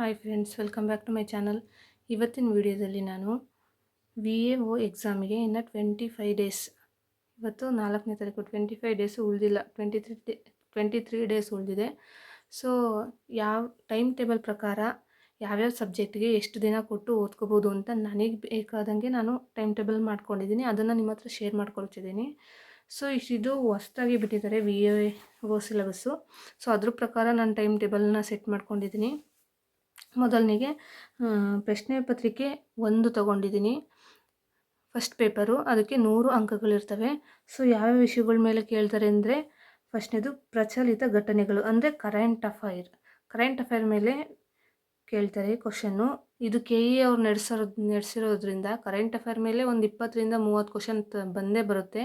Hi friends, welcome back to my channel. ಇವತ್ತಿನ ವಿಡಿಯೋದಲ್ಲಿ ನಾನು VAO ಎಕ್ಸಾಮಿಗೆ ಇನ್ನು 25 ಡೇಸ್, ಇವತ್ತು 4ನೇ ತಾರೀಕು, 25 ಡೇಸು ಉಳಿದಿಲ್ಲ, 23 ಡೇಸ್ ಉಳಿದಿದೆ. ಸೊ ಯಾವ ಟೈಮ್ ಟೇಬಲ್ ಪ್ರಕಾರ ಯಾವ್ಯಾವ ಸಬ್ಜೆಕ್ಟ್ಗೆ ಎಷ್ಟು ದಿನ ಕೊಟ್ಟು ಓದ್ಕೋಬೋದು ಅಂತ ನನಗೆ ಬೇಕಾದಂಗೆ ನಾನು ಟೈಮ್ ಟೇಬಲ್ ಮಾಡ್ಕೊಂಡಿದ್ದೀನಿ. ಅದನ್ನು ನಿಮ್ಮ ಹತ್ರ ಶೇರ್ ಮಾಡ್ಕೊಳ್ತಿದ್ದೀನಿ. ಸೊ ಇದು ಹೊಸ್ದಾಗಿ ಬಿಟ್ಟಿದ್ದಾರೆ VAO ಸಿಲೆಬಸ್ಸು. ಸೊ ಅದ್ರ ಪ್ರಕಾರ ನಾನು ಟೈಮ್ ಟೇಬಲ್ನ ಸೆಟ್ ಮಾಡ್ಕೊಂಡಿದ್ದೀನಿ. ಮೊದಲನಿಗೆ ಪ್ರಶ್ನೆ ಪತ್ರಿಕೆ 1 ತೊಗೊಂಡಿದ್ದೀನಿ. ಫಸ್ಟ್ ಪೇಪರು, ಅದಕ್ಕೆ 100 ಅಂಕಗಳಿರ್ತವೆ. ಸೊ ಯಾವ್ಯಾವ ವಿಷಯಗಳ ಮೇಲೆ ಕೇಳ್ತಾರೆ ಅಂದರೆ, ಫಸ್ಟ್ನೇದು ಪ್ರಚಲಿತ ಘಟನೆಗಳು ಅಂದರೆ ಕರೆಂಟ್ ಅಫೈರ್ ಮೇಲೆ ಕೇಳ್ತಾರೆ ಕ್ವಶನ್ನು. ಇದು KE ಅವ್ರು ನಡೆಸಿರೋದ್ರಿಂದ ಕರೆಂಟ್ ಅಫೈರ್ ಮೇಲೆ ಒಂದು 20ರಿಂದ 30 ಕ್ವಶನ್ ಬಂದೇ ಬರುತ್ತೆ.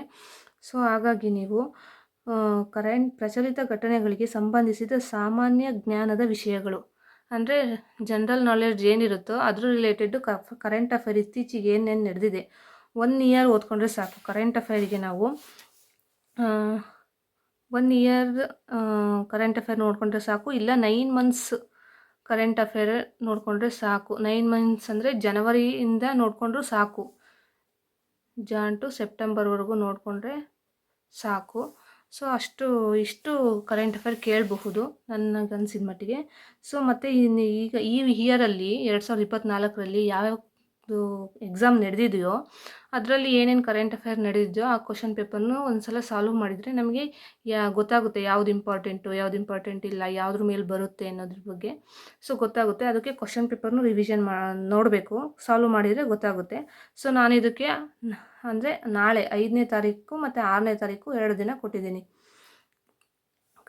ಸೊ ಹಾಗಾಗಿ ನೀವು ಪ್ರಚಲಿತ ಘಟನೆಗಳಿಗೆ ಸಂಬಂಧಿಸಿದ ಸಾಮಾನ್ಯ ಜ್ಞಾನದ ವಿಷಯಗಳು ಅಂದರೆ ಜನರಲ್ ನಾಲೆಡ್ಜ್ ಏನಿರುತ್ತೋ ಅದ್ರ ರಿಲೇಟೆಡ್ ಕರೆಂಟ್ ಅಫೈರ್ ಇತ್ತೀಚೆಗೆ ಏನೇನು ನಡೆದಿದೆ 1 ಇಯರ್ ಓದ್ಕೊಂಡ್ರೆ ಸಾಕು. ಕರೆಂಟ್ ಅಫೈರಿಗೆ ನಾವು 1 ಇಯರ್ ಕರೆಂಟ್ ಅಫೈರ್ ನೋಡಿಕೊಂಡ್ರೆ ಸಾಕು, ಇಲ್ಲ 9 ಮಂತ್ಸ್ ಕರೆಂಟ್ ಅಫೇರ್ ನೋಡಿಕೊಂಡ್ರೆ ಸಾಕು. 9 ಮಂತ್ಸ್ ಅಂದರೆ ಜನವರಿಯಿಂದ ನೋಡಿಕೊಂಡ್ರೂ ಸಾಕು, ಜಾನ್ ಟು ಸೆಪ್ಟೆಂಬರ್ವರೆಗೂ ನೋಡಿಕೊಂಡ್ರೆ ಸಾಕು. ಸೊ ಇಷ್ಟು ಕರೆಂಟ್ ಅಫೇರ್ ಕೇಳಬಹುದು ನನಗನ್ಸಿದ ಮಟ್ಟಿಗೆ. ಸೊ ಮತ್ತು ಈಗ ಈ ಇಯರಲ್ಲಿ 2024ರಲ್ಲಿ ಯಾವ್ಯಾವ ಎಕ್ಸಾಮ್ ನಡೆದಿದೆಯೋ ಅದರಲ್ಲಿ ಏನೇನು ಕರೆಂಟ್ ಅಫೇರ್ ನಡೆದಿದೆಯೋ ಆ ಕ್ವಶನ್ ಪೇಪರ್ನು ಒಂದು ಸಲ ಸಾಲ್ವ್ ಮಾಡಿದರೆ ನಮಗೆ ಗೊತ್ತಾಗುತ್ತೆ ಯಾವ್ದು ಇಂಪಾರ್ಟೆಂಟ್ ಇಲ್ಲ, ಯಾವುದ್ರ ಮೇಲೆ ಬರುತ್ತೆ ಅನ್ನೋದ್ರ ಬಗ್ಗೆ. ಸೊ ಗೊತ್ತಾಗುತ್ತೆ. ಅದಕ್ಕೆ ಕ್ವಶನ್ ಪೇಪರ್ನು ರಿವಿಷನ್ ನೋಡಬೇಕು, ಸಾಲ್ವ್ ಮಾಡಿದರೆ ಗೊತ್ತಾಗುತ್ತೆ. ಸೊ ನಾನು ಇದಕ್ಕೆ ಅಂದರೆ ನಾಳೆ 5ನೇ ತಾರೀಕು ಮತ್ತು 6ನೇ ತಾರೀಕು 2 ದಿನ ಕೊಟ್ಟಿದ್ದೀನಿ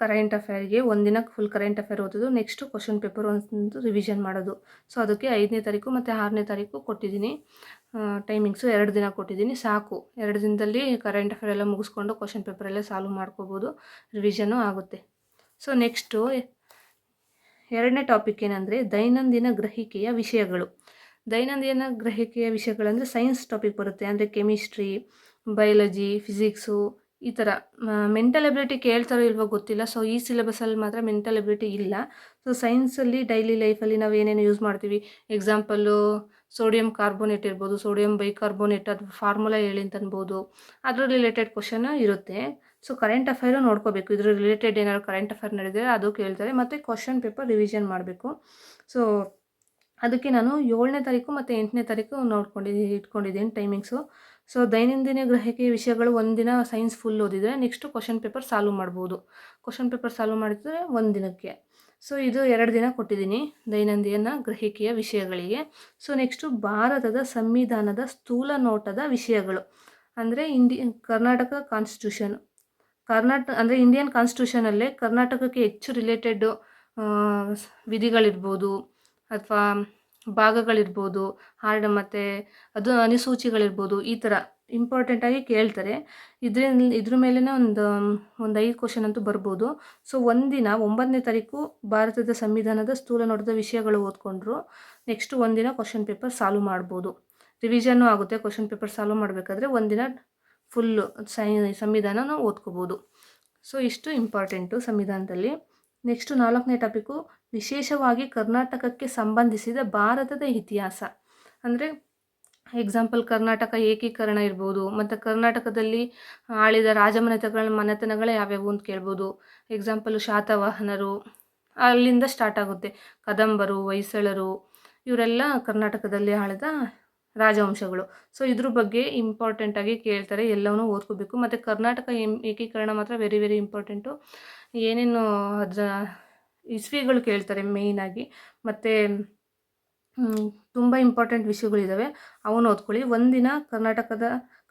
ಕರೆಂಟ್ ಅಫೇರ್ಗೆ. ಒಂದಿನ ಫುಲ್ ಕರೆಂಟ್ ಅಫೇರ್ ಓದೋದು, ನೆಕ್ಸ್ಟು ಕ್ವಶನ್ ಪೇಪರ್ ಒಂದು ರಿವಿಷನ್ ಮಾಡೋದು. ಸೊ ಅದಕ್ಕೆ 5ನೇ ತಾರೀಕು ಮತ್ತು 6ನೇ ತಾರೀಕು ಕೊಟ್ಟಿದ್ದೀನಿ ಟೈಮಿಂಗ್ಸು. 2 ದಿನ ಕೊಟ್ಟಿದ್ದೀನಿ, ಸಾಕು. 2 ದಿನದಲ್ಲಿ ಕರೆಂಟ್ ಅಫೇರ್ ಎಲ್ಲ ಮುಗಿಸ್ಕೊಂಡು ಕ್ವಶನ್ ಪೇಪರೆಲ್ಲ ಸಾಲ್ವ್ ಮಾಡ್ಕೋಬೋದು, ರಿವಿಷನು ಆಗುತ್ತೆ. ಸೊ ನೆಕ್ಸ್ಟು 2ನೇ ಟಾಪಿಕ್ ಏನಂದರೆ ದೈನಂದಿನ ಗ್ರಹಿಕೆಯ ವಿಷಯಗಳು. ದೈನಂದಿನ ಗ್ರಹಿಕೆಯ ವಿಷಯಗಳಂದರೆ ಸೈನ್ಸ್ ಟಾಪಿಕ್ ಬರುತ್ತೆ. ಅಂದರೆ ಕೆಮಿಸ್ಟ್ರಿ, ಬಯಾಲಜಿ, ಫಿಸಿಕ್ಸು, ಈ ಥರ. ಮೆಂಟಲ್ ಎಬಿಲಿಟಿ ಕೇಳ್ತಾರೋ ಇಲ್ವೋ ಗೊತ್ತಿಲ್ಲ. ಸೊ ಈ ಸಿಲೆಬಸಲ್ಲಿ ಮಾತ್ರ ಮೆಂಟಲ್ ಎಬಿಲಿಟಿ ಇಲ್ಲ. ಸೊ ಸೈನ್ಸಲ್ಲಿ ಡೈಲಿ ಲೈಫಲ್ಲಿ ನಾವು ಏನೇನು ಯೂಸ್ ಮಾಡ್ತೀವಿ, ಎಕ್ಸಾಂಪಲ್ಲು ಸೋಡಿಯಂ ಕಾರ್ಬೋನೇಟ್ ಇರ್ಬೋದು, ಸೋಡಿಯಂ ಬೈಕಾರ್ಬೋನೇಟ್, ಅದು ಫಾರ್ಮುಲಾ ಹೇಳಿ ಅಂತ ಅನ್ಬೋದು. ಅದ್ರ ರಿಲೇಟೆಡ್ ಕ್ವಶನ್ ಇರುತ್ತೆ. ಸೊ ಕರೆಂಟ್ ಅಫೈರು ನೋಡ್ಕೋಬೇಕು, ಇದ್ರ ರಿಲೇಟೆಡ್ ಏನಾದ್ರು ಕರೆಂಟ್ ಅಫೈರ್ ನಡೆದಿದೆ ಅದು ಕೇಳ್ತಾರೆ. ಮತ್ತು ಕ್ವಶನ್ ಪೇಪರ್ ರಿವಿಷನ್ ಮಾಡಬೇಕು. ಸೊ ಅದಕ್ಕೆ ನಾನು 7ನೇ ತಾರೀಕು ಮತ್ತು 8ನೇ ತಾರೀಕು ಇಟ್ಕೊಂಡಿದ್ದೀನಿ ಟೈಮಿಂಗ್ಸು. ಸೊ ದೈನಂದಿನ ಗ್ರಹಿಕೆಯ ವಿಷಯಗಳು ಒಂದಿನ ಸೈನ್ಸ್ ಫುಲ್ ಓದಿದರೆ ನೆಕ್ಸ್ಟು ಕ್ವಶನ್ ಪೇಪರ್ ಸಾಲ್ವ್ ಮಾಡ್ಬೋದು. ಕ್ವಶನ್ ಪೇಪರ್ ಸಾಲ್ವ್ ಮಾಡಿದರೆ 1 ದಿನಕ್ಕೆ. ಸೊ ಇದು 2 ದಿನ ಕೊಟ್ಟಿದ್ದೀನಿ ದೈನಂದಿನ ಗ್ರಹಿಕೆಯ ವಿಷಯಗಳಿಗೆ. ಸೊ ನೆಕ್ಸ್ಟು ಭಾರತದ ಸಂವಿಧಾನದ ಸ್ಥೂಲ ನೋಟದ ವಿಷಯಗಳು ಅಂದರೆ ಕರ್ನಾಟಕ ಕಾನ್ಸ್ಟಿಟ್ಯೂಷನ್. ಅಂದರೆ ಇಂಡಿಯನ್ ಕಾನ್ಸ್ಟಿಟ್ಯೂಷನಲ್ಲೇ ಕರ್ನಾಟಕಕ್ಕೆ ಹೆಚ್ಚು ರಿಲೇಟೆಡ್ ವಿಧಿಗಳಿರ್ಬೋದು ಅಥವಾ ಭಾಗಗಳಿರ್ಬೋದು, ಮತ್ತು ಅದು ಅನುಸೂಚಿಗಳಿರ್ಬೋದು, ಈ ಥರ ಇಂಪಾರ್ಟೆಂಟಾಗಿ ಕೇಳ್ತಾರೆ. ಇದ್ರ ಮೇಲೇ ಒಂದು 5 ಕ್ವಶನ್ ಅಂತೂ ಬರ್ಬೋದು. ಸೊ ಒಂದಿನ 9ನೇ ತಾರೀಕು ಭಾರತದ ಸಂವಿಧಾನದ ಸ್ಥೂಲ ನೋಟದ ವಿಷಯಗಳು ಓದ್ಕೊಂಡ್ರು ನೆಕ್ಸ್ಟ್ ಒಂದಿನ ಕ್ವಶನ್ ಪೇಪರ್ ಸಾಲ್ವ್ ಮಾಡ್ಬೋದು, ರಿವಿಷನ್ನು ಆಗುತ್ತೆ. ಕ್ವಶನ್ ಪೇಪರ್ ಸಾಲ್ವ್ ಮಾಡಬೇಕಾದ್ರೆ ಒಂದಿನ ಫುಲ್ಲು ಸಂವಿಧಾನನ ಓದ್ಕೋಬೋದು. ಸೊ ಇಷ್ಟು ಇಂಪಾರ್ಟೆಂಟು ಸಂವಿಧಾನದಲ್ಲಿ. ನೆಕ್ಸ್ಟು 4ನೇ ಟಾಪಿಕ್ಕು ವಿಶೇಷವಾಗಿ ಕರ್ನಾಟಕಕ್ಕೆ ಸಂಬಂಧಿಸಿದ ಭಾರತದ ಇತಿಹಾಸ. ಅಂದರೆ ಎಕ್ಸಾಂಪಲ್ ಕರ್ನಾಟಕ ಏಕೀಕರಣ ಇರ್ಬೋದು, ಮತ್ತು ಕರ್ನಾಟಕದಲ್ಲಿ ಆಳಿದ ಮನೆತನಗಳು ಯಾವ್ಯಾವು ಅಂತ ಕೇಳ್ಬೋದು. ಎಕ್ಸಾಂಪಲು ಶಾತವಾಹನರು, ಅಲ್ಲಿಂದ ಸ್ಟಾರ್ಟ್ ಆಗುತ್ತೆ. ಕದಂಬರು, ಹೊಯ್ಸಳರು, ಇವರೆಲ್ಲ ಕರ್ನಾಟಕದಲ್ಲಿ ಆಳಿದ ರಾಜವಂಶಗಳು. ಸೊ ಇದ್ರ ಬಗ್ಗೆ ಇಂಪಾರ್ಟೆಂಟಾಗಿ ಕೇಳ್ತಾರೆ, ಎಲ್ಲವನ್ನೂ ಓದ್ಕೋಬೇಕು. ಮತ್ತು ಕರ್ನಾಟಕ ಏಕೀಕರಣ ಮಾತ್ರ ವೆರಿ ವೆರಿ ಇಂಪಾರ್ಟೆಂಟು. ಏನೇನು ಅದರ ಇಸ್ವಿಗಳು ಕೇಳ್ತಾರೆ ಮೇಯ್ನಾಗಿ, ಮತ್ತು ತುಂಬ ಇಂಪಾರ್ಟೆಂಟ್ ವಿಷಯಗಳಿದ್ದಾವೆ, ಅವನು ಓದ್ಕೊಳ್ಳಿ. ಒಂದಿನ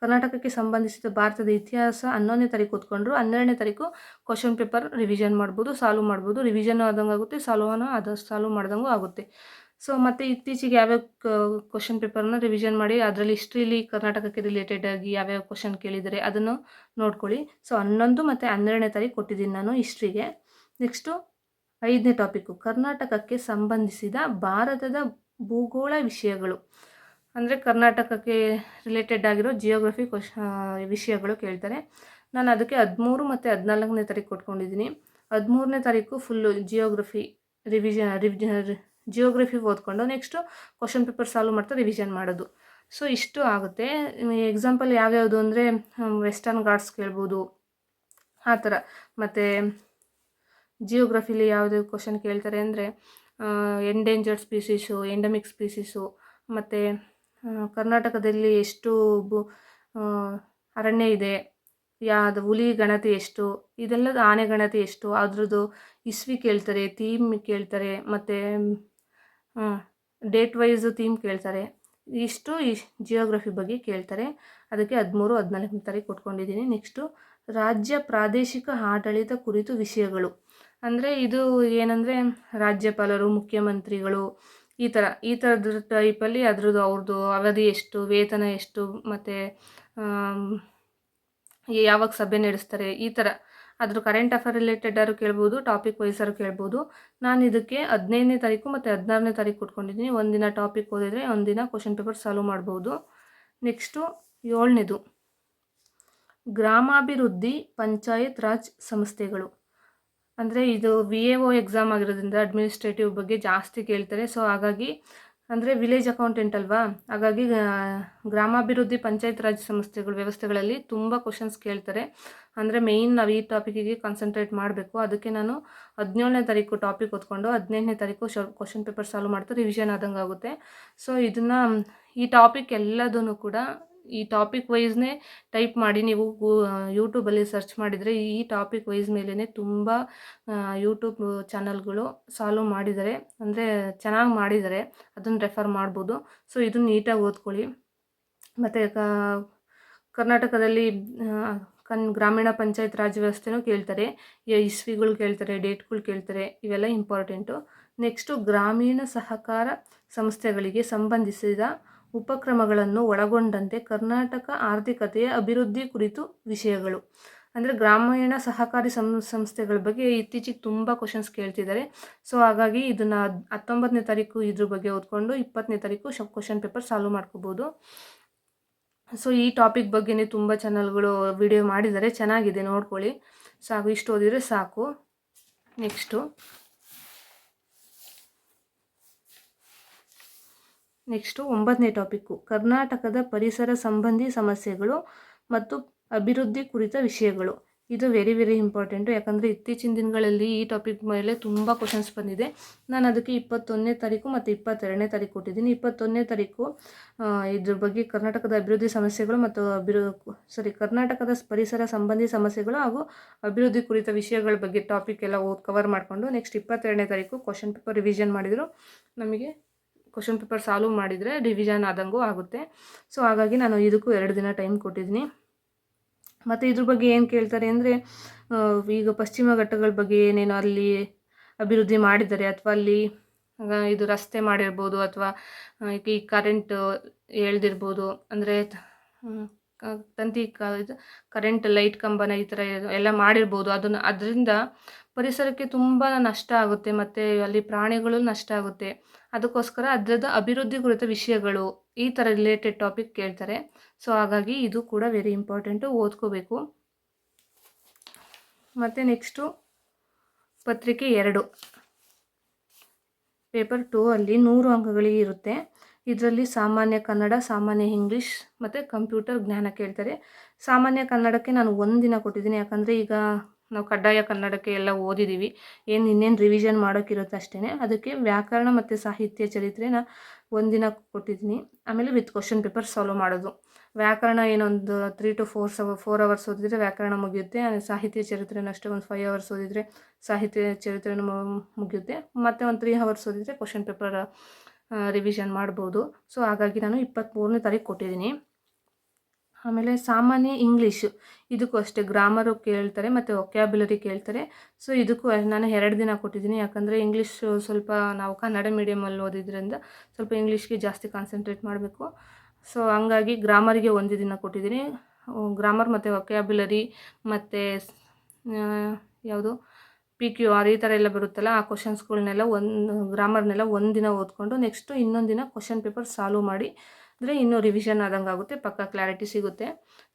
ಕರ್ನಾಟಕಕ್ಕೆ ಸಂಬಂಧಿಸಿದ ಭಾರತದ ಇತಿಹಾಸ 11ನೇ ತಾರೀಕು ಓದ್ಕೊಂಡ್ರು 12ನೇ ತಾರೀಕು ಕ್ವಶನ್ ಪೇಪರ್ ರಿವಿಷನ್ ಮಾಡ್ಬೋದು, ಸಾಲ್ವ್ ಮಾಡ್ಬೋದು. ರಿವಿಷನ್ ಆದಂಗೆ ಆಗುತ್ತೆ, ಸಾಲ್ವ್ ಮಾಡ್ದಂಗೂ ಆಗುತ್ತೆ. ಸೊ ಮತ್ತು ಇತ್ತೀಚೆಗೆ ಯಾವ್ಯಾವ ಕ್ವಶನ್ ಪೇಪರ್ನ ರಿವಿಷನ್ ಮಾಡಿ ಅದರಲ್ಲಿ ಹಿಸ್ಟ್ರಿಲಿ ಕರ್ನಾಟಕಕ್ಕೆ ರಿಲೇಟೆಡ್ ಆಗಿ ಯಾವ್ಯಾವ ಕ್ವಶನ್ ಕೇಳಿದರೆ ಅದನ್ನು ನೋಡ್ಕೊಳ್ಳಿ. ಸೊ 11 ಮತ್ತು 12ನೇ ತಾರೀಕು ಕೊಟ್ಟಿದ್ದೀನಿ ನಾನು ಹಿಸ್ಟ್ರಿಗೆ. ನೆಕ್ಸ್ಟು 5ನೇ ಟಾಪಿಕ್ಕು ಕರ್ನಾಟಕಕ್ಕೆ ಸಂಬಂಧಿಸಿದ ಭಾರತದ ಭೂಗೋಳ ವಿಷಯಗಳು. ಅಂದರೆ ಕರ್ನಾಟಕಕ್ಕೆ ರಿಲೇಟೆಡ್ ಆಗಿರೋ ಜಿಯೋಗ್ರಫಿ ವಿಷಯಗಳು ಕೇಳ್ತಾರೆ. ನಾನು ಅದಕ್ಕೆ 13 ಮತ್ತು 14ನೇ ತಾರೀಕು ಕೊಟ್ಕೊಂಡಿದ್ದೀನಿ. 13ನೇ ತಾರೀಕು ಫುಲ್ಲು ಜಿಯೋಗ್ರಫಿ ಜಿಯೋಗ್ರಫಿ ಓದ್ಕೊಂಡು ನೆಕ್ಸ್ಟು ಕ್ವಶನ್ ಪೇಪರ್ ಸಾಲ್ವ್ ಮಾಡ್ತಾ ರಿವಿಷನ್ ಮಾಡೋದು. ಸೊ ಇಷ್ಟು ಆಗುತ್ತೆ. ಎಕ್ಸಾಂಪಲ್ ಯಾವ್ಯಾವುದು ಅಂದರೆ ವೆಸ್ಟರ್ನ್ ಘಾಟ್ಸ್ ಕೇಳ್ಬೋದು ಆ ಥರ. ಮತ್ತು ಜಿಯೋಗ್ರಫಿಲಿ ಯಾವುದು ಕ್ವಶನ್ ಕೇಳ್ತಾರೆ ಅಂದರೆ ಎಂಡೇಂಜರ್ಡ್ ಸ್ಪೀಸೀಸು, ಎಂಡಮಿಕ್ ಸ್ಪೀಸೀಸು, ಮತ್ತು ಕರ್ನಾಟಕದಲ್ಲಿ ಎಷ್ಟು ಅರಣ್ಯ ಇದೆ, ಯಾವುದು ಹುಲಿ ಗಣತಿ ಎಷ್ಟು, ಇದೆಲ್ಲದ ಆನೆ ಗಣತಿ ಎಷ್ಟು, ಅದ್ರದ್ದು ಇಸ್ವಿ ಕೇಳ್ತಾರೆ, ಥೀಮ್ ಕೇಳ್ತಾರೆ, ಮತ್ತು ಡೇಟ್ ವೈಸ್ ಥೀಮ್ ಕೇಳ್ತಾರೆ. ಇಷ್ಟು ಜಿಯೋಗ್ರಫಿ ಬಗ್ಗೆ ಕೇಳ್ತಾರೆ. ಅದಕ್ಕೆ 13, 14ನೇ ತಾರೀಕು ಕೊಟ್ಕೊಂಡಿದ್ದೀನಿ. ನೆಕ್ಸ್ಟು ರಾಜ್ಯ ಪ್ರಾದೇಶಿಕ ಆಡಳಿತ ಕುರಿತು ವಿಷಯಗಳು. ಅಂದರೆ ಇದು ಏನಂದರೆ ರಾಜ್ಯಪಾಲರು, ಮುಖ್ಯಮಂತ್ರಿಗಳು ಈ ಥರದ ಟೈಪಲ್ಲಿ ಅವ್ರದ್ದು ಅವಧಿ ಎಷ್ಟು, ವೇತನ ಎಷ್ಟು, ಮತ್ತು ಯಾವಾಗ ಸಭೆ ನಡೆಸ್ತಾರೆ, ಈ ಥರ ಅದ್ರ ಕರೆಂಟ್ ಅಫೇರ್ ರಿಲೇಟೆಡಾರು ಕೇಳ್ಬೋದು, ಟಾಪಿಕ್ ವೈಸರು ಕೇಳ್ಬೋದು. ನಾನು ಇದಕ್ಕೆ 15ನೇ ತಾರೀಕು ಮತ್ತು 16ನೇ ತಾರೀಕು ಕೊಟ್ಕೊಂಡಿದ್ದೀನಿ. ಒಂದಿನ ಟಾಪಿಕ್ ಓದಿದರೆ ಒಂದಿನ ಕ್ವಶನ್ ಪೇಪರ್ ಸಾಲ್ವ್ ಮಾಡ್ಬೋದು. ನೆಕ್ಸ್ಟು 7ನೇದು ಗ್ರಾಮಾಭಿವೃದ್ಧಿ ಪಂಚಾಯತ್ ರಾಜ್ ಸಂಸ್ಥೆಗಳು. ಅಂದರೆ ಇದು VAO ಎಕ್ಸಾಮ್ ಆಗಿರೋದ್ರಿಂದ ಅಡ್ಮಿನಿಸ್ಟ್ರೇಟಿವ್ ಬಗ್ಗೆ ಜಾಸ್ತಿ ಕೇಳ್ತಾರೆ. ಸೊ ಹಾಗಾಗಿ ಅಂದರೆ ವಿಲೇಜ್ ಅಕೌಂಟೆಂಟ್ ಅಲ್ವಾ, ಹಾಗಾಗಿ ಗ್ರಾಮಾಭಿವೃದ್ಧಿ ಪಂಚಾಯತ್ ರಾಜ್ ಸಂಸ್ಥೆಗಳು ವ್ಯವಸ್ಥೆಗಳಲ್ಲಿ ತುಂಬ ಕ್ವಶನ್ಸ್ ಕೇಳ್ತಾರೆ. ಅಂದರೆ ಮೇಯ್ನ್ ನಾವು ಈ ಟಾಪಿಕಿಗೆ ಕಾನ್ಸಂಟ್ರೇಟ್ ಮಾಡಬೇಕು. ಅದಕ್ಕೆ ನಾನು 17ನೇ ತಾರೀಕು ಟಾಪಿಕ್ ಓದ್ಕೊಂಡು 18ನೇ ತಾರೀಕು ಕ್ವಶನ್ ಪೇಪರ್ ಸಾಲ್ವ್ ಮಾಡ್ತಾ ರಿವಿಷನ್ ಆದಂಗೆ ಆಗುತ್ತೆ. ಸೊ ಈ ಟಾಪಿಕ್ ಎಲ್ಲದೂ ಕೂಡ ಈ ಟಾಪಿಕ್ ವೈಸ್ನೇ ಟೈಪ್ ಮಾಡಿ ನೀವು ಯೂಟ್ಯೂಬಲ್ಲಿ ಸರ್ಚ್ ಮಾಡಿದರೆ ಈ ಟಾಪಿಕ್ ವೈಸ್ ಮೇಲೇ ತುಂಬ ಯೂಟ್ಯೂಬ್ ಚಾನಲ್ಗಳು ಸಾಲ್ವ್ ಮಾಡಿದ್ದಾರೆ, ಅಂದರೆ ಚೆನ್ನಾಗಿ ಮಾಡಿದ್ದಾರೆ. ಅದನ್ನು ರೆಫರ್ ಮಾಡ್ಬೋದು. ಸೊ ಇದನ್ನು ನೀಟಾಗಿ ಓದ್ಕೊಳ್ಳಿ. ಮತ್ತು ಕರ್ನಾಟಕದಲ್ಲಿ ಗ್ರಾಮೀಣ ಪಂಚಾಯತ್ ರಾಜ್ ವ್ಯವಸ್ಥೆನೂ ಕೇಳ್ತಾರೆ, ಇಸ್ವಿಗಳು ಕೇಳ್ತಾರೆ, ಡೇಟ್ಗಳು ಕೇಳ್ತಾರೆ. ಇವೆಲ್ಲ ಇಂಪಾರ್ಟೆಂಟು. ನೆಕ್ಸ್ಟು ಗ್ರಾಮೀಣ ಸಹಕಾರ ಸಂಸ್ಥೆಗಳಿಗೆ ಸಂಬಂಧಿಸಿದ ಉಪಕ್ರಮಗಳನ್ನು ಒಳಗೊಂಡಂತೆ ಕರ್ನಾಟಕ ಆರ್ಥಿಕತೆಯ ಅಭಿವೃದ್ಧಿ ಕುರಿತು ವಿಷಯಗಳು. ಅಂದರೆ ಗ್ರಾಮೀಣ ಸಹಕಾರಿ ಸಂಸ್ಥೆಗಳ ಬಗ್ಗೆ ಇತ್ತೀಚೆಗೆ ತುಂಬ ಕ್ವಶನ್ಸ್ ಕೇಳ್ತಿದ್ದಾರೆ. ಸೊ ಹಾಗಾಗಿ ಇದನ್ನು 19ನೇ ತಾರೀಕು ಇದ್ರ ಬಗ್ಗೆ ಓದ್ಕೊಂಡು 20ನೇ ತಾರೀಕು ಕ್ವಶನ್ ಪೇಪರ್ ಸಾಲ್ವ್ ಮಾಡ್ಕೋಬೋದು. ಸೊ ಈ ಟಾಪಿಕ್ ಬಗ್ಗೆನೇ ತುಂಬ ಚಾನಲ್ಗಳು ವಿಡಿಯೋ ಮಾಡಿದ್ದಾರೆ, ಚೆನ್ನಾಗಿದೆ, ನೋಡ್ಕೊಳ್ಳಿ. ಸಾಕು, ಇಷ್ಟು ಓದಿದರೆ ಸಾಕು. ನೆಕ್ಸ್ಟು 9ನೇ ಟಾಪಿಕ್ಕು ಕರ್ನಾಟಕದ ಪರಿಸರ ಸಂಬಂಧಿ ಸಮಸ್ಯೆಗಳು ಮತ್ತು ಅಭಿವೃದ್ಧಿ ಕುರಿತ ವಿಷಯಗಳು. ಇದು ವೆರಿ ವೆರಿ ಇಂಪಾರ್ಟೆಂಟು. ಯಾಕಂದರೆ ಇತ್ತೀಚಿನ ದಿನಗಳಲ್ಲಿ ಈ ಟಾಪಿಕ್ ಮೇಲೆ ತುಂಬ ಕ್ವಶನ್ಸ್ ಬಂದಿದೆ. ನಾನು ಅದಕ್ಕೆ 21ನೇ ತಾರೀಕು ಮತ್ತು 22ನೇ ತಾರೀಕು ಕೊಟ್ಟಿದ್ದೀನಿ. 21ನೇ ತಾರೀಕು ಇದ್ರ ಬಗ್ಗೆ ಕರ್ನಾಟಕದ ಅಭಿವೃದ್ಧಿ ಸಮಸ್ಯೆಗಳು ಮತ್ತು ಕರ್ನಾಟಕದ ಪರಿಸರ ಸಂಬಂಧಿ ಸಮಸ್ಯೆಗಳು ಹಾಗೂ ಅಭಿವೃದ್ಧಿ ಕುರಿತ ವಿಷಯಗಳ ಬಗ್ಗೆ ಟಾಪಿಕ್ ಎಲ್ಲ ಕವರ್ ಮಾಡಿಕೊಂಡು ನೆಕ್ಸ್ಟ್ 22ನೇ ತಾರೀಕು ಕ್ವಶನ್ ಪೇಪರ್ ರಿವಿಷನ್ ಮಾಡಿದರು ನಮಗೆ ಕ್ವಶನ್ ಪೇಪರ್ ಸಾಲ್ವ್ ಮಾಡಿದರೆ ರಿವಿಷನ್ ಆದಂಗೂ ಆಗುತ್ತೆ. ಸೊ ಹಾಗಾಗಿ ನಾನು ಇದಕ್ಕೂ 2 ದಿನ ಟೈಮ್ ಕೊಟ್ಟಿದ್ದೀನಿ. ಮತ್ತು ಇದ್ರ ಬಗ್ಗೆ ಏನು ಕೇಳ್ತಾರೆ ಅಂದರೆ ಈಗ ಪಶ್ಚಿಮ ಘಟ್ಟಗಳ ಬಗ್ಗೆ ಏನೇನು ಅಲ್ಲಿ ಅಭಿವೃದ್ಧಿ ಮಾಡಿದ್ದಾರೆ, ಅಥವಾ ಅಲ್ಲಿ ಇದು ರಸ್ತೆ ಮಾಡಿರ್ಬೋದು, ಅಥವಾ ಈ ಕರೆಂಟ್ ಎಳ್ದಿರ್ಬೋದು, ಅಂದರೆ ತಂತಿ ಕರೆಂಟ್ ಲೈಟ್ ಕಂಬನ ಈ ಥರ ಎಲ್ಲ ಮಾಡಿರ್ಬೋದು. ಅದರಿಂದ ಪರಿಸರಕ್ಕೆ ತುಂಬ ನಷ್ಟ ಆಗುತ್ತೆ ಮತ್ತು ಅಲ್ಲಿ ಪ್ರಾಣಿಗಳು ನಷ್ಟ ಆಗುತ್ತೆ. ಅದಕ್ಕೋಸ್ಕರ ಅದರದ ಅಭಿವೃದ್ಧಿ ಕುರಿತ ವಿಷಯಗಳು ಈ ಥರ ರಿಲೇಟೆಡ್ ಟಾಪಿಕ್ ಕೇಳ್ತಾರೆ. ಸೊ ಹಾಗಾಗಿ ಇದು ಕೂಡ ವೆರಿ ಇಂಪಾರ್ಟೆಂಟು, ಓದ್ಕೋಬೇಕು. ಮತ್ತು ನೆಕ್ಸ್ಟು ಪತ್ರಿಕೆ 2 ಪೇಪರ್ 2 ಅಲ್ಲಿ 100 ಅಂಕಗಳಿಗೆ ಇರುತ್ತೆ. ಇದರಲ್ಲಿ ಸಾಮಾನ್ಯ ಕನ್ನಡ, ಸಾಮಾನ್ಯ ಇಂಗ್ಲೀಷ್ ಮತ್ತು ಕಂಪ್ಯೂಟರ್ ಜ್ಞಾನ ಕೇಳ್ತಾರೆ. ಸಾಮಾನ್ಯ ಕನ್ನಡಕ್ಕೆ ನಾನು 1 ದಿನ ಕೊಟ್ಟಿದ್ದೀನಿ. ಯಾಕಂದರೆ ಈಗ ನಾವು ಕಡ್ಡಾಯ ಕನ್ನಡಕ್ಕೆ ಎಲ್ಲ ಓದಿದ್ದೀವಿ, ಇನ್ನೇನು ರಿವಿಷನ್ ಮಾಡೋಕ್ಕಿರುತ್ತೆ ಅಷ್ಟೇ. ಅದಕ್ಕೆ ವ್ಯಾಕರಣ ಮತ್ತು ಸಾಹಿತ್ಯ ಚರಿತ್ರೆನ 1 ದಿನ ಕೊಟ್ಟಿದ್ದೀನಿ. ಆಮೇಲೆ ವಿತ್ ಕ್ವಶನ್ ಪೇಪರ್ ಸಾಲ್ವ್ ಮಾಡೋದು. ವ್ಯಾಕರಣ ಏನೊಂದು 3 to 4 ಅವರ್ಸ್ ಓದಿದರೆ ವ್ಯಾಕರಣ ಮುಗಿಯುತ್ತೆ. ಸಾಹಿತ್ಯ ಚರಿತ್ರೆನೂ ಅಷ್ಟೇ ಒಂದು 5 ಅವರ್ಸ್ ಓದಿದರೆ ಸಾಹಿತ್ಯ ಚರಿತ್ರೆನೂ ಮುಗಿಯುತ್ತೆ. ಮತ್ತು ಒಂದು 3 ಅವರ್ಸ್ ಓದಿದರೆ ಕ್ವಶನ್ ಪೇಪರ್ ರಿವಿಷನ್ ಮಾಡ್ಬೋದು. ಸೊ ಹಾಗಾಗಿ ನಾನು 23ನೇ ತಾರೀಕು ಕೊಟ್ಟಿದ್ದೀನಿ. ಆಮೇಲೆ ಸಾಮಾನ್ಯ ಇಂಗ್ಲೀಷು, ಇದಕ್ಕೂ ಅಷ್ಟೇ ಗ್ರಾಮರು ಕೇಳ್ತಾರೆ ಮತ್ತು ವೊಕ್ಯಾಬ್ಯುಲರಿ ಕೇಳ್ತಾರೆ. ಸೊ ಇದಕ್ಕೂ ನಾನು 2 ದಿನ ಕೊಟ್ಟಿದ್ದೀನಿ. ಯಾಕಂದರೆ ಇಂಗ್ಲೀಷು ಸ್ವಲ್ಪ ನಾವು ಕನ್ನಡ ಮೀಡಿಯಮಲ್ಲಿ ಓದಿದ್ರಿಂದ ಸ್ವಲ್ಪ ಇಂಗ್ಲೀಷ್ಗೆ ಜಾಸ್ತಿ ಕಾನ್ಸಂಟ್ರೇಟ್ ಮಾಡಬೇಕು. ಸೊ ಹಂಗಾಗಿ ಗ್ರಾಮರಿಗೆ 1 ದಿನ ಕೊಟ್ಟಿದ್ದೀನಿ. ಗ್ರಾಮರ್ ಮತ್ತು ವೊಕ್ಯಾಬ್ಯುಲರಿ ಮತ್ತು ಯಾವುದು PQR ಈ ಥರ ಎಲ್ಲ ಬರುತ್ತಲ್ಲ, ಆ ಕ್ವಶನ್ಸ್ಗಳನ್ನೆಲ್ಲ ಗ್ರಾಮರ್ನೆಲ್ಲ 1 ದಿನ ಓದ್ಕೊಂಡು ನೆಕ್ಸ್ಟು ಇನ್ನೊಂದು ದಿನ ಕ್ವಶನ್ ಪೇಪರ್ ಸಾಲ್ವ್ ಮಾಡಿ ಅಂದರೆ ಇನ್ನೂ ರಿವಿಷನ್ ಆದಂಗೆ ಆಗುತ್ತೆ, ಪಕ್ಕ ಕ್ಲಾರಿಟಿ ಸಿಗುತ್ತೆ.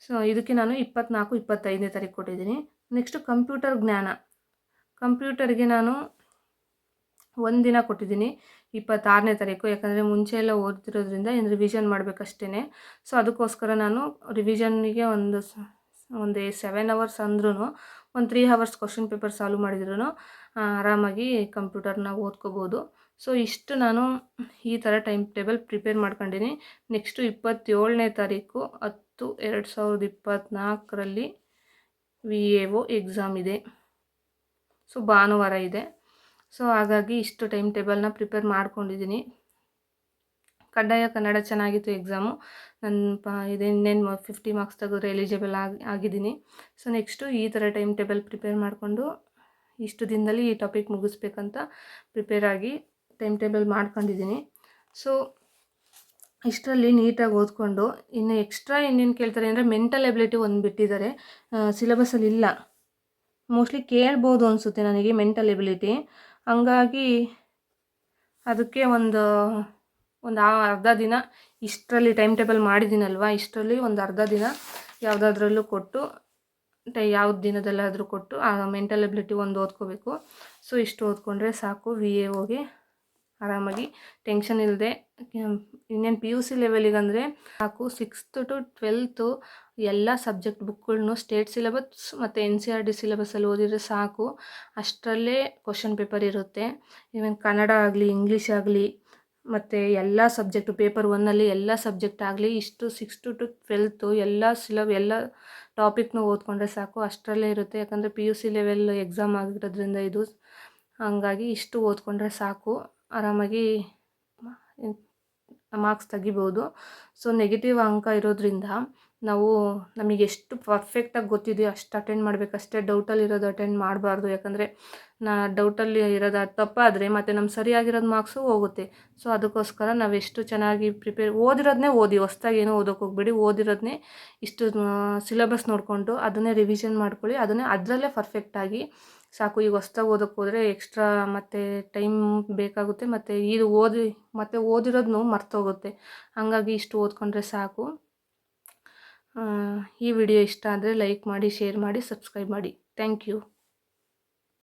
ಸೊ ಇದಕ್ಕೆ ನಾನು 24, 25ನೇ ತಾರೀಕು ಕೊಟ್ಟಿದ್ದೀನಿ. ನೆಕ್ಸ್ಟು ಕಂಪ್ಯೂಟರ್ ಜ್ಞಾನ. ಕಂಪ್ಯೂಟರ್ಗೆ ನಾನು ಒಂದಿನ ಕೊಟ್ಟಿದ್ದೀನಿ 26ನೇ ತಾರೀಕು. ಯಾಕಂದರೆ ಮುಂಚೆ ಎಲ್ಲ ಓದ್ತಿರೋದ್ರಿಂದ ಇನ್ನು ರಿವಿಷನ್ ಮಾಡಬೇಕಷ್ಟೇ. ಸೊ ಅದಕ್ಕೋಸ್ಕರ ನಾನು ರಿವಿಷನ್ನಿಗೆ ಒಂದು 7 ಅವರ್ಸ್ ಅಂದ್ರೂ ಒಂದು 3 ಅವರ್ಸ್ ಕ್ವಶನ್ ಪೇಪರ್ ಸಾಲ್ವ್ ಮಾಡಿದ್ರೂ ಆರಾಮಾಗಿ ಕಂಪ್ಯೂಟರ್ನ ಓದ್ಕೋಬೋದು. ಸೊ ಇಷ್ಟು ನಾನು ಈ ಥರ ಟೈಮ್ ಟೇಬಲ್ ಪ್ರಿಪೇರ್ ಮಾಡ್ಕೊಂಡಿನಿ. ನೆಕ್ಸ್ಟು 27ನೇ ತಾರೀಕು 10/2024 VAO ಎಕ್ಸಾಮ್ ಇದೆ. ಸೊ ಭಾನುವಾರ ಇದೆ. ಸೊ ಹಾಗಾಗಿ ಇಷ್ಟು ಟೈಮ್ ಟೇಬಲ್ನ ಪ್ರಿಪೇರ್ ಮಾಡ್ಕೊಂಡಿದ್ದೀನಿ. ಕಡ್ಡಾಯ ಕನ್ನಡ ಚೆನ್ನಾಗಿತ್ತು ಎಕ್ಸಾಮು. ಇನ್ನೇನು 50 ಮಾರ್ಕ್ಸ್ ತೆಗೆದ್ರೆ ಎಲಿಜಿಬಲ್ ಆಗಿದ್ದೀನಿ. ಸೊ ನೆಕ್ಸ್ಟು ಈ ಥರ ಟೈಮ್ ಟೇಬಲ್ ಪ್ರಿಪೇರ್ ಮಾಡಿಕೊಂಡು ಇಷ್ಟು ದಿನದಲ್ಲಿ ಈ ಟಾಪಿಕ್ ಮುಗಿಸ್ಬೇಕಂತ ಪ್ರಿಪೇರ್ ಆಗಿ ಟೈಮ್ ಟೇಬಲ್ ಮಾಡ್ಕೊಂಡಿದ್ದೀನಿ. ಸೊ ಇಷ್ಟರಲ್ಲಿ ನೀಟಾಗಿ ಓದ್ಕೊಂಡು ಇನ್ನು ಎಕ್ಸ್ಟ್ರಾ ಇನ್ನೇನು ಕೇಳ್ತಾರೆ ಅಂದರೆ ಮೆಂಟಲ್ ಎಬಿಲಿಟಿ ಒಂದು ಬಿಟ್ಟಿದ್ದಾರೆ, ಸಿಲೆಬಸಲ್ಲಿ ಇಲ್ಲ. ಮೋಸ್ಟ್ಲಿ ಕೇಳ್ಬೋದು ಅನಿಸುತ್ತೆ ನನಗೆ ಮೆಂಟಲ್ ಎಬಿಲಿಟಿ. ಹಂಗಾಗಿ ಅದಕ್ಕೆ ಒಂದು ಅರ್ಧ ದಿನ ಇಷ್ಟರಲ್ಲಿ ಟೈಮ್ ಟೇಬಲ್ ಮಾಡಿದ್ದೀನಲ್ವ, ಇಷ್ಟರಲ್ಲಿ ಒಂದು ಅರ್ಧ ದಿನ ಯಾವುದಾದ್ರಲ್ಲೂ ಕೊಟ್ಟು ಯಾವ್ದು ದಿನದಲ್ಲಾದರೂ ಕೊಟ್ಟು ಆ ಮೆಂಟಲ್ ಎಬಿಲಿಟಿ ಒಂದು ಓದ್ಕೋಬೇಕು. ಸೊ ಇಷ್ಟು ಓದ್ಕೊಂಡ್ರೆ ಸಾಕು VAOಗೆ ಆರಾಮಾಗಿ ಟೆನ್ಷನ್ ಇಲ್ಲದೆ. ಇನ್ನೇನು PUC ಲೆವೆಲಿಗಂದರೆ ಸಾಕು 6th to 12th ಎಲ್ಲ ಸಬ್ಜೆಕ್ಟ್ ಬುಕ್ಗಳ್ನು ಸ್ಟೇಟ್ ಸಿಲೆಬಸ್ ಮತ್ತು NCERT ಸಿಲೆಬಸಲ್ಲಿ ಓದಿದರೆ ಸಾಕು. ಅಷ್ಟರಲ್ಲೇ ಕ್ವಶನ್ ಪೇಪರ್ ಇರುತ್ತೆ. ಈವನ್ ಕನ್ನಡ ಆಗಲಿ ಇಂಗ್ಲೀಷ್ ಆಗಲಿ ಮತ್ತು ಎಲ್ಲ ಸಬ್ಜೆಕ್ಟು ಪೇಪರ್ 1ಅಲ್ಲಿ ಎಲ್ಲ ಸಬ್ಜೆಕ್ಟ್ ಆಗಲಿ ಇಷ್ಟು 6th to 12th ಎಲ್ಲ ಟಾಪಿಕ್ನು ಓದ್ಕೊಂಡ್ರೆ ಸಾಕು. ಅಷ್ಟರಲ್ಲೇ ಇರುತ್ತೆ. ಯಾಕಂದರೆ PUC ಲೆವೆಲ್ ಎಕ್ಸಾಮ್ ಆಗಿರೋದ್ರಿಂದ ಇದು. ಹಂಗಾಗಿ ಇಷ್ಟು ಓದ್ಕೊಂಡ್ರೆ ಸಾಕು, ಆರಾಮಾಗಿ ಮಾರ್ಕ್ಸ್ ತೆಗಿಬೋದು. ಸೊ ನೆಗೆಟಿವ್ ಅಂಕ ಇರೋದ್ರಿಂದ ನಮಗೆ ಎಷ್ಟು ಪರ್ಫೆಕ್ಟಾಗಿ ಗೊತ್ತಿದೆಯೋ ಅಷ್ಟು ಅಟೆಂಡ್ ಮಾಡಬೇಕಷ್ಟೇ. ಡೌಟಲ್ಲಿ ಇರೋದು ಅಟೆಂಡ್ ಮಾಡಬಾರ್ದು. ಯಾಕಂದರೆ ಡೌಟಲ್ಲಿ ಇರೋದು ತಪ್ಪಾದರೆ ಮತ್ತು ನಮ್ಮ ಸರಿಯಾಗಿರೋದು ಮಾರ್ಕ್ಸು ಹೋಗುತ್ತೆ. ಸೊ ಅದಕ್ಕೋಸ್ಕರ ನಾವೆಷ್ಟು ಚೆನ್ನಾಗಿ ಓದಿರೋದನ್ನೇ ಓದಿ, ಹೊಸ್ದಾಗಿ ಏನೂ ಓದೋಕೆ ಹೋಗ್ಬೇಡಿ. ಓದಿರೋದನ್ನೇ ಇಷ್ಟು ಸಿಲೆಬಸ್ ನೋಡಿಕೊಂಡು ಅದನ್ನೇ ರಿವಿಷನ್ ಮಾಡ್ಕೊಳ್ಳಿ. ಅದರಲ್ಲೇ ಪರ್ಫೆಕ್ಟಾಗಿ ಸಾಕು. ಈಗ ಹೊಸ್ದಾಗಿ ಓದೋಕ್ಕೆ ಹೋದರೆ ಎಕ್ಸ್ಟ್ರಾ ಮತ್ತು ಟೈಮ್ ಬೇಕಾಗುತ್ತೆ, ಮತ್ತು ಇದು ಓದಿರೋದನ್ನು ಮರ್ತೋಗುತ್ತೆ. ಹಾಗಾಗಿ ಇಷ್ಟು ಓದ್ಕೊಂಡ್ರೆ ಸಾಕು. ಈ ವಿಡಿಯೋ ಇಷ್ಟ ಆದರೆ ಲೈಕ್ ಮಾಡಿ, ಶೇರ್ ಮಾಡಿ, ಸಬ್ಸ್ಕ್ರೈಬ್ ಮಾಡಿ. Thank you.